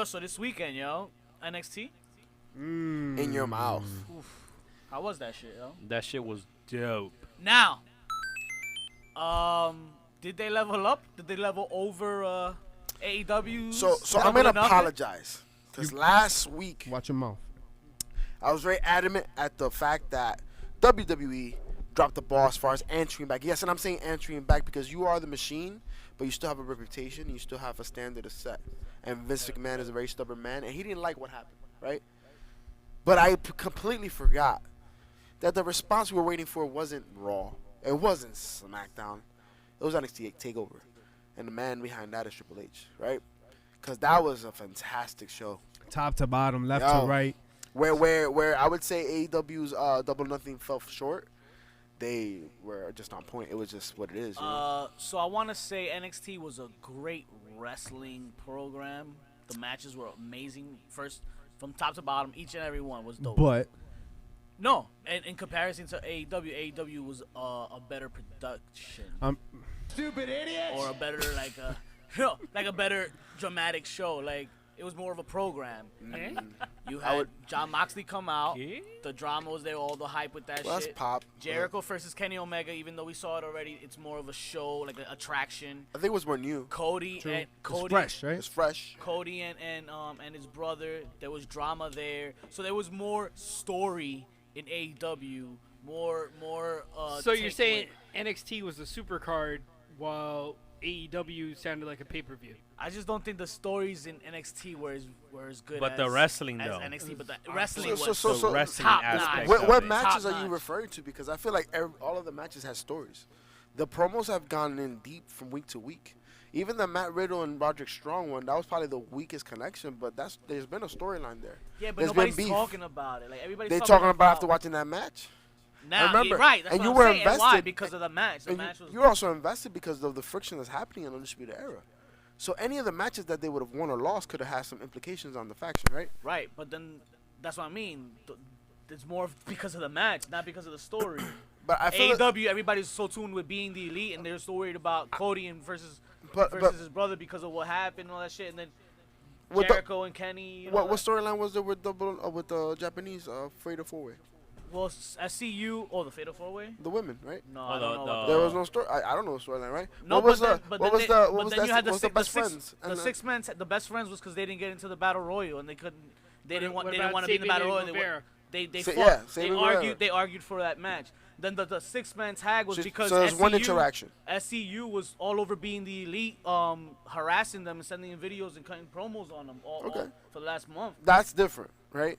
so this weekend, yo, NXT. In your mouth. Oof. How was that shit, yo? That shit was dope. Now, did they level up? Did they level over AEWs? So I'm gonna apologize because last week Watch your mouth. I was very adamant at the fact that WWE dropped the ball as far as answering back. Yes, and I'm saying answering back because you are the machine, but you still have a reputation. And you still have a standard to set. And Vince McMahon is a very stubborn man, and he didn't like what happened, right? But I completely forgot that the response we were waiting for wasn't Raw. It wasn't SmackDown. It was NXT Takeover. And the man behind that is Triple H, right? Because that was a fantastic show. Top to bottom, left to right. Where I would say AEW's Double Nothing fell short, they were just on point. It was just what it is. You know? So I want to say NXT was a great wrestling program. The matches were amazing. First, from top to bottom, each and every one was dope. But no, and in comparison to AEW was a better production. Stupid idiot. Or a better like a better dramatic show. Like it was more of a program. You had John Moxley come out. The drama was there, all the hype with that shit. That's pop. Jericho versus Kenny Omega, even though we saw it already, it's more of a show, like an attraction. I think it was more new. Cody, it's fresh, right? It's fresh. Cody and his brother, there was drama there. So there was more story in AEW, more So you're saying NXT was a super card while AEW sounded like a pay-per-view? I just don't think the stories in NXT were as good But as the wrestling, as though. NXT, but the wrestling was the wrestling top aspect. notch. What matches are you Top-notch. referring to? Because I feel like all of the matches had stories. The promos have gone in deep from week to week. Even the Matt Riddle and Roderick Strong one, that was probably the weakest connection, but there's been a storyline there. Yeah, but There's nobody's been beef. talking about it. Like everybody's They talking talking about after watching that match. Now, remember. right? That's And what you I'm were saying. And why? invested. Because of the match. The And match was. you're also invested because of the friction that's happening in the Undisputed Era. So any of the matches that they would have won or lost could have had some implications on the faction, right? Right, but then that's what I mean. It's more because of the match, not because of the story. But I feel AEW, everybody's so tuned with being the elite, and they're so worried about Cody and versus his brother because of what happened and all that shit. And then Jericho and Kenny. You know, what storyline was there with with the Japanese Fatal 4-Way? Well, SCU or the Fatal 4-Way? The women, right? No, I don't know. About There was no story. I don't know the storyline, right? No, what was but then you had the best friends? The six men. The best friends was because they didn't get into the battle royal and they couldn't. They didn't want to be in the battle royal. They fought. They argued for that match. Then the six-man tag was because so there's one interaction. SCU was all over being the elite, harassing them and sending in videos and cutting promos on them all for the last month. That's different, right?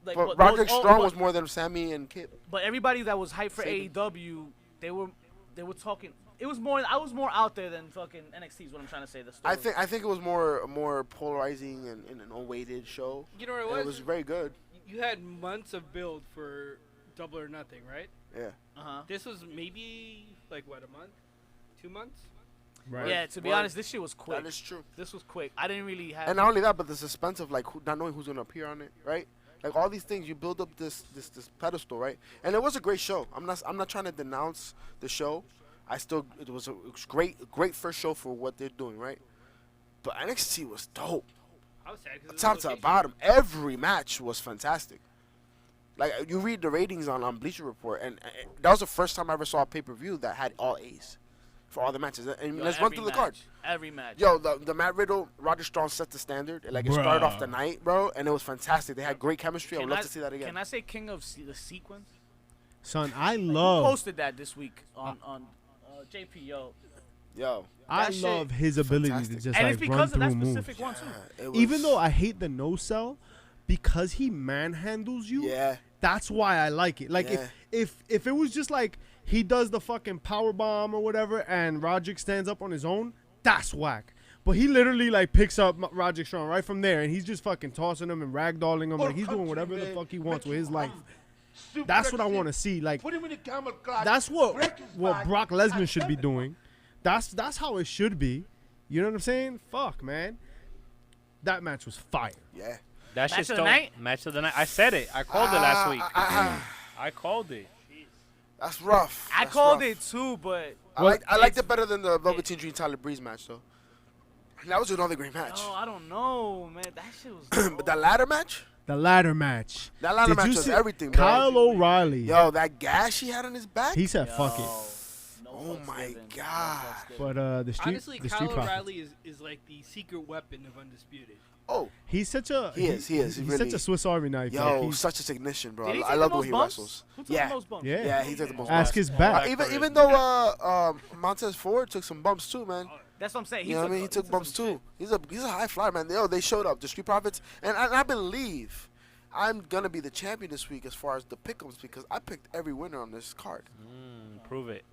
Like, but Roderick Strong was more than Sammy and Kip. But everybody that was hyped for AEW, they were talking. It was more. I was more out there than fucking NXT. Is what I'm trying to say. The story. I think it was more polarizing and an unweighted show. You know what it was? It was very good. You had months of build for Double or Nothing, right? Yeah. This was maybe like what, a month, 2 months? Right. Yeah. To be honest, this shit was quick. That is true. This was quick. I didn't really have. And not only that, but the suspense of like not knowing who's gonna appear on it, right? Like all these things, you build up this pedestal, right? And it was a great show. I'm not trying to denounce the show. It was great first show for what they're doing, right? But NXT was dope. I was sad because Top to bottom, every match was fantastic. Like you read the ratings on Bleacher Report, and that was the first time I ever saw a pay-per-view that had all A's for all the matches. And let's run through the card. Every match. Yo, the Matt Riddle, Roger Strong set the standard. Like it started off the night, bro, and it was fantastic. They had great chemistry. I would love to see that again. Can I say King of the Sequence? Son, I Who love. posted that this week on JP? Yo, I shit love his ability fantastic. to just and like it's because run of that through moves. specific one too. Even though I hate the no sell, because he manhandles you. Yeah. That's why I like it. Like if it was just like he does the fucking power bomb or whatever, and Roderick stands up on his own, that's whack. But he literally like picks up Roderick Strong right from there, and he's just fucking tossing him and ragdolling him. Like he's doing whatever the fuck he wants with his life. That's what I want to see. Like that's what Brock Lesnar should be doing. That's how it should be. You know what I'm saying? Fuck, man. That match was fire. Yeah. That Match shit's of the night? Match of the night. I said it. I called it last week. I called it. That's rough. I called it too, but I liked it better than the Velveteen Dream Tyler Breeze match though. That was another great match. Oh, I don't know, man. That shit was. But that ladder match? The ladder match. That ladder match was everything, bro. Kyle O'Reilly. Yo, that gash he had on his back? He said, fuck it. Oh, my God. But the street Honestly, the Kyle street O'Reilly is like the secret weapon of Undisputed. Oh. He's such a... He is. He's really, such a Swiss Army knife. Yo, like such a technician, bro. Did he I love the way he bumps? wrestles. Who took the most bumps? Yeah, he took the most Ask bumps. his back. Even though Montez Ford took some bumps too, man. That's what I'm saying. You know what I mean? He took bumps too. He's a high flyer, man. Yo, they showed up. The Street Profits. And I believe I'm going to be the champion this week as far as the pick'ems because I picked every winner on this card. Prove it.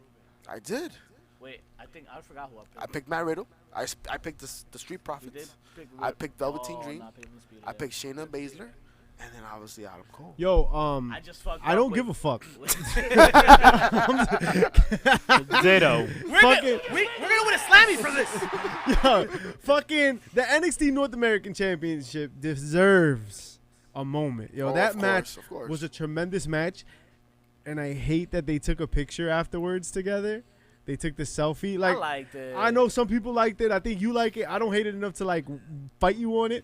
I did. Wait, I forgot who I picked. I picked Matt Riddle. I picked the Street Profits. I picked Velveteen Dream. I picked Shayna Baszler. And then obviously Adam Cole. Yo, I just fucked I up don't with- give a fuck. Ditto. We're gonna win a Slammy for this. Yo, fucking the NXT North American Championship deserves a moment. Yo, that match was a tremendous match, and I hate that they took a picture afterwards together. They took the selfie. Like, I liked it. I know some people liked it. I think you like it. I don't hate it enough to like fight you on it,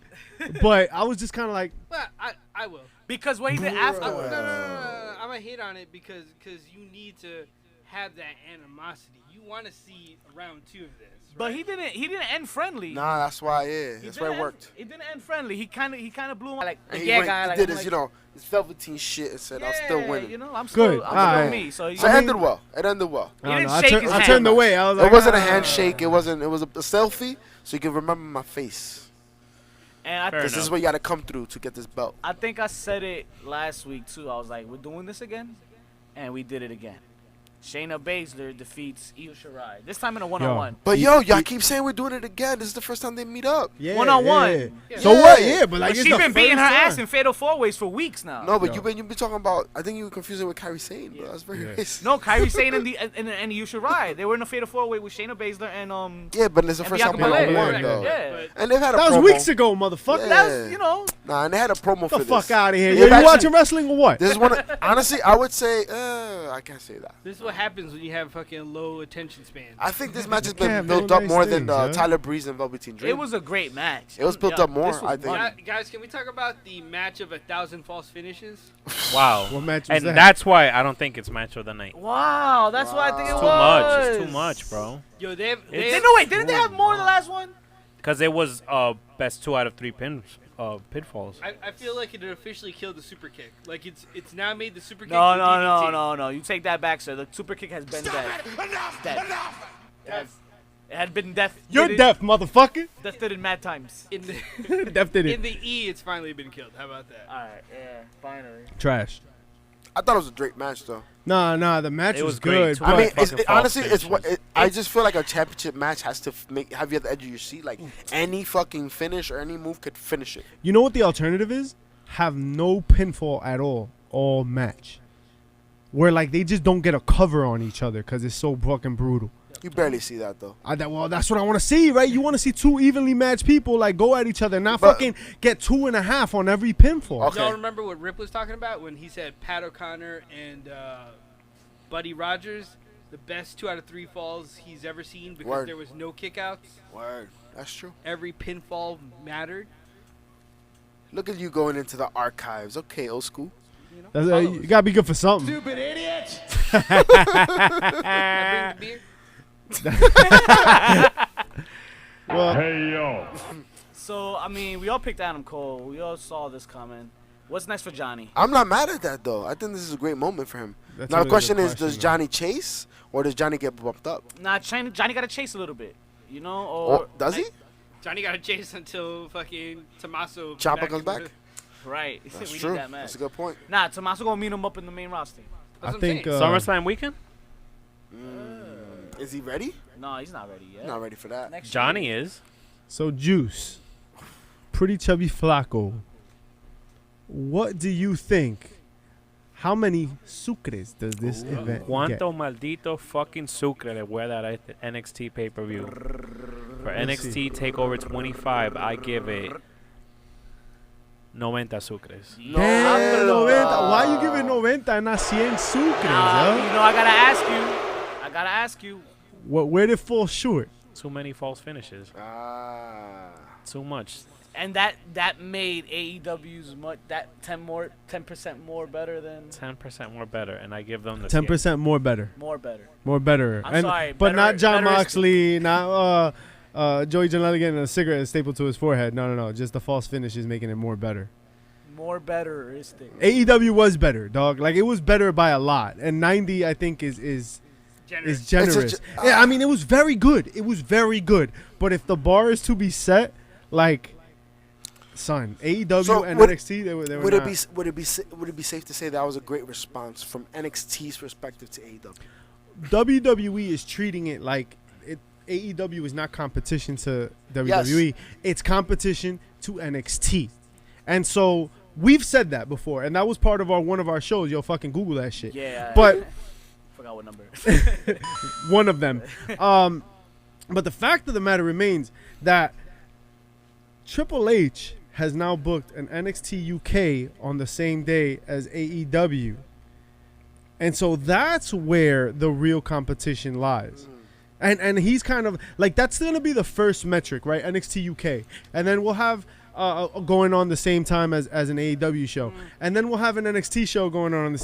but I was just kind of like, Well, I will. Because what he did afterwards. No. I'm gonna hate on it because you need to have that animosity. You want to see round 2 of this. But right? he didn't end friendly. Nah, that's why, that's why it worked. He didn't end friendly. He kind of blew him like And yeah, he guy. Like, did I'm his, like, his Velveteen shit and said, I'll still win. You know, I'm Good. still Alright. me. So So it ended well. It ended well. He didn't I, shake his I hand. turned away. I was like, It wasn't a handshake. It was a selfie, so you can remember my face. And This is what you got to come through to get this belt. I think I said it last week too. I was like, we're doing this again, and we did it again. Shayna Baszler defeats Io Shirai. This time in a one-on-one. But y'all keep saying we're doing it again. This is the first time they meet up. Yeah, one-on-one. yeah. So what? Yeah, but like But it's she's the been beating her first ass time. in Fatal 4-Ways for weeks now. No, but you've been talking about. I think you were confusing with Kairi Sane, bro. That's very racist. No, Kairi Sane and Io Shirai. They were in a Fatal 4-Way with Shayna Baszler and Yeah, but it's the and first time Bianca one on Belair. one though. Yeah. And they've had a That was promo. weeks ago, motherfucker. Yeah. That was, you know. Nah, and they had a promo for The this. fuck out of here. Yeah, Yo, you actually- watching wrestling or what? This is one. Honestly, I would say I can't say that. This is what happens when you have fucking low attention span. I think this match has Can't been have built no up nice more than things, huh? Tyler Breeze and Velveteen Dream. It was a great match. It was built up more, this was I think. fun. Guys, can we talk about the match of 1,000 false finishes? Wow. What match was And that? that's why I don't think it's match of the night. Wow, that's what I think it It's was. too much. It's too much, bro. Yo, they have No, wait, didn't they have more than the last one? Because it was best 2 out of 3 pitfalls. I feel like it officially killed the super kick. Like it's now made the super kick. No, the no, DDT. no. You take that back, sir. The super kick has been dead. Dead. It had been death. You're deaf, motherfucker. Death did it mad times. In the Deaf did in it. the E, it's finally been killed. How about that? All right, yeah, finally. Trash. I thought it was a great match though. Nah, the match It was was great, good. too. but I mean, fucking false honestly, it's finishes. what I just feel like a championship match has to have you at the edge of your seat. Like any fucking finish or any move could finish it. you know what the alternative is? Have no pinfall at all match. Where like they just don't get a cover on each other because it's so fucking brutal. You barely see that though. Well, that's what I want to see, right? You want to see 2 evenly matched people like go at each other, not But- fucking get 2.5 on every pinfall. Okay. Y'all remember what Rip was talking about when he said Pat O'Connor and Buddy Rogers, the best 2 out of 3 falls he's ever seen because Word. there was no kickouts. Word. That's true. Every pinfall mattered. Look at you going into the archives. Okay, old school. You know, That's, follow you us. gotta be good for something. Stupid idiot! Can I bring the beer? Well, So, I mean, we all picked Adam Cole. We all saw this coming. What's next for Johnny? I'm not mad at that though. I think this is a great moment for him. that's Now a the really question good is, does though. Johnny Johnny chase or does Johnny get bumped up? Nah, Johnny got to chase a little bit. You know? Or does he? Johnny got to chase until fucking Tommaso Ciampa comes back? Right. That's we true. need that match. That's a good point. Nah, Tommaso going to meet him up in the main roster. I think SummerSlam weekend? Is he ready? No, he's not ready yet. Not ready for that. Next Johnny year. is. so Juice, pretty chubby Flacco. What do you think? How many sucres does this event get? ¿Cuánto maldito fucking sucre le voy a dar a este NXT pay-per-view? For NXT Takeover 25, I give it 90 sucres. Damn, 90. Why you giving 90 and not 100 sucres, Nah, huh? you know, I got to ask you. Where did it fall short? Too many false finishes. Too much. And that made AEW's 10% more better than 10% more better, and I give them the 10% more better. More better. More better. I'm sorry, but not John betteristic. Moxley, not Joey Janela getting a cigarette stapled to his forehead. No. Just the false finish is making it more better. More betteristic. AEW was better, dog. Like it was better by a lot, and 90 I think is generous. Yeah, I mean it was very good. It was very good. But if the bar is to be set, like, son, AEW and NXT, they were would not. Would it be safe to say that was a great response from NXT's perspective to AEW? WWE is treating it like AEW is not competition to WWE. Yes. It's competition to NXT, and so. We've said that before, and that was part of one of our shows. Yo, fucking Google that shit. Yeah. But forgot what number. one of them. But the fact of the matter remains that Triple H has now booked an NXT UK on the same day as AEW. And so that's where the real competition lies. And he's kind of like, that's going to be the first metric, right? NXT UK. And then we'll have going on the same time as an AEW show, and then we'll have an NXT show going on the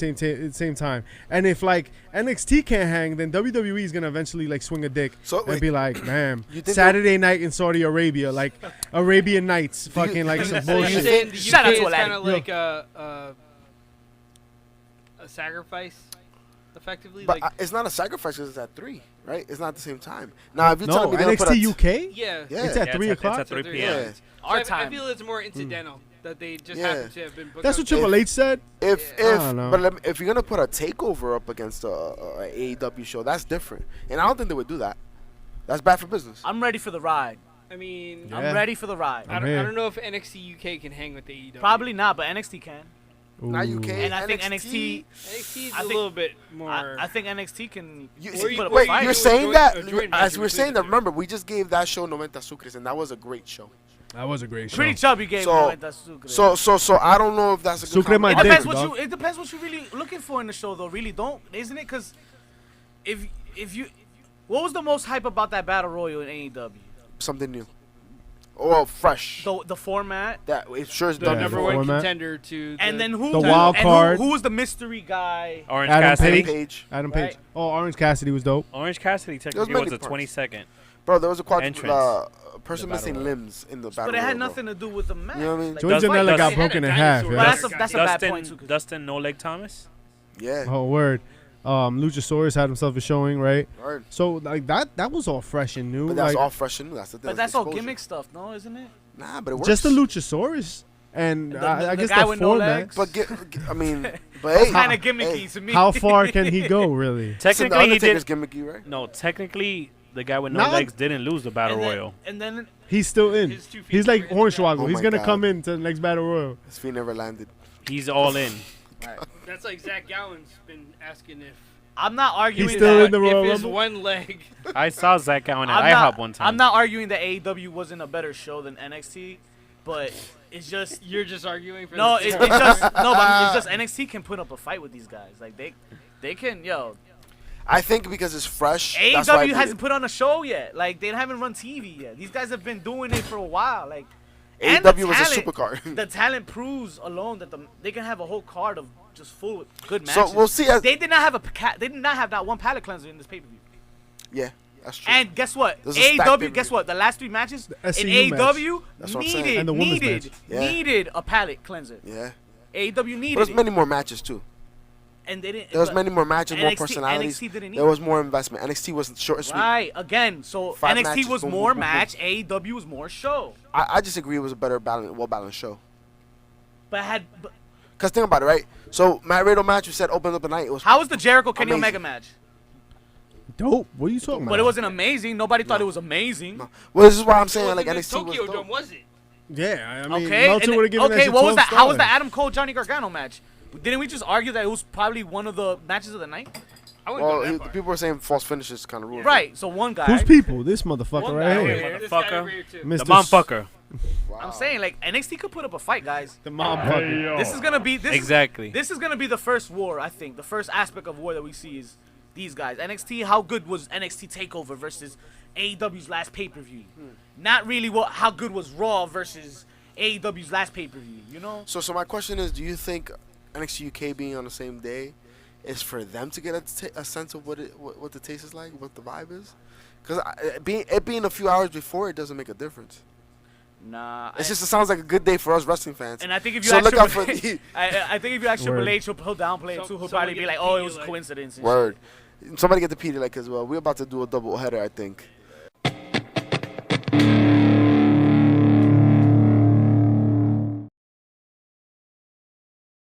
same time. And if like NXT can't hang, then WWE is gonna eventually like swing a dick and be like, man, Saturday night in Saudi Arabia, like Arabian Nights, fucking like some bullshit. Shout out to kind of like a sacrifice. Effectively, but like it's not a sacrifice because it's at 3, right? It's not at the same time. Now, if you're telling me NXT UK, it's at 3 o'clock. It's at 3 p.m. Yeah. Our I time. feel it's more incidental that they just happen to have been booked. That's what Triple H said. If you're gonna put a takeover up against a AEW show, that's different, and I don't think they would do that. That's bad for business. I'm ready for the ride. I mean, I'm ready for the ride. I don't know if NXT UK can hang with AEW. Probably not, but NXT can. Not UK. And I think NXT is a little bit more. I think NXT can. Wait, you're saying that? As we're saying that, remember, we just gave that show 90 Sucres, and that was a great show. That was a great show. Pretty chubby game. So I don't know if that's a good Sucre my it dick, it depends what you're really looking for in the show, though. Really, don't, isn't it? Because if you, what was the most hype about that battle royal in AEW? Something new. Or fresh. The format. That it sure is the done. number one contender to and then the wild card. Who was the mystery guy? Orange Cassidy. Adam Page. Right. Oh, Orange Cassidy was dope. Orange Cassidy technically was the 22nd. Bro, there was a person missing limbs in the battle. But it had nothing to do with the match. You know what I mean? Like, Joey Janela got broken in half. That's a bad point too. Dustin No Leg Thomas. Yeah. Oh, word. Luchasaurus had himself a showing, right? Word. So like that was all fresh and new. But that's all fresh and new. That's the thing. But that's all gimmick stuff, no, isn't it? Nah, but it works. Just the Luchasaurus. And I guess guy the with no format. legs. I mean, but hey, kind of gimmicky to me. How far can he go, really? Technically, he did. Gimmicky, right? No, technically, the guy with no legs didn't lose the battle royal. And then he's still in. He's like Hornswoggle. Oh He's gonna come into the next battle royal. His feet never landed. He's all in. That's like Zach Gowen's been asking if. I'm not arguing He's still that in the Royal if his Rumble? one leg. I saw Zach Gowen at IHOP one time. I'm not arguing that AEW wasn't a better show than NXT, but it's just You're just arguing for no. the It's just no, but it's just NXT can put up a fight with these guys. Like they can I think because it's fresh. AEW hasn't put on a show yet. Like they haven't run TV yet. These guys have been doing it for a while. Like AEW was a supercard. The talent proves alone that they can have a whole card of just full with good matches. So we'll see. They did not have that one palate cleanser in this pay-per-view. Yeah, that's true. And guess what? This is a stacked AEW. pay-per-view. Guess what? The last 3 matches in SCU AEW That's what I'm saying. And the women's match. needed a palate cleanser. Yeah. AEW needed. But there's many more matches too. And they didn't. There was many more matches, more NXT personalities. didn't need There was more investment. NXT was short and sweet. Right. Again, so 5 NXT matches, was boom, more boom, boom, match. AEW was more show. I just agree it was a better well-balanced show. But Because think about it, right? So Matt Riddle match, you said opened up the night. It was how was the Jericho Kenny amazing. Omega match? Dope. What are you talking about? But it wasn't amazing. Nobody thought it was amazing. No. Well, this is why I'm saying like The NXT Tokyo was Dome, dope. was it? Yeah, I mean, Okay. Meltzer would have given that shit What was 12 that? How was the stars. Adam Cole Johnny Gargano match? Didn't we just argue that it was probably one of the matches of the night? I wouldn't go Well, that far. people were saying false finishes kind of ruled. Right. So one guy. Who's people? This motherfucker One right guy here. over this guy Motherfucker. over here, too. The Mr. motherfucker. Wow. I'm saying like NXT could put up a fight, guys. The motherfucker. This is gonna be Exactly. This is gonna be the first war. I think the first aspect of war that we see is these guys. NXT, how good was NXT Takeover versus AEW's last pay-per-view? Not really how good was Raw versus AEW's last pay-per-view, you know? So my question is, do you think NXT UK being on the same day is for them to get a sense of what the taste is like, what the vibe is? Because it being a few hours before, it doesn't make a difference. Nah. It sounds like a good day for us wrestling fans. And I think if you look out for I think if you actually relate, he'll downplay it too. He'll probably be like, oh, it was a coincidence. Word. Somebody get the Peter like as well. We're about to do a double header, I think.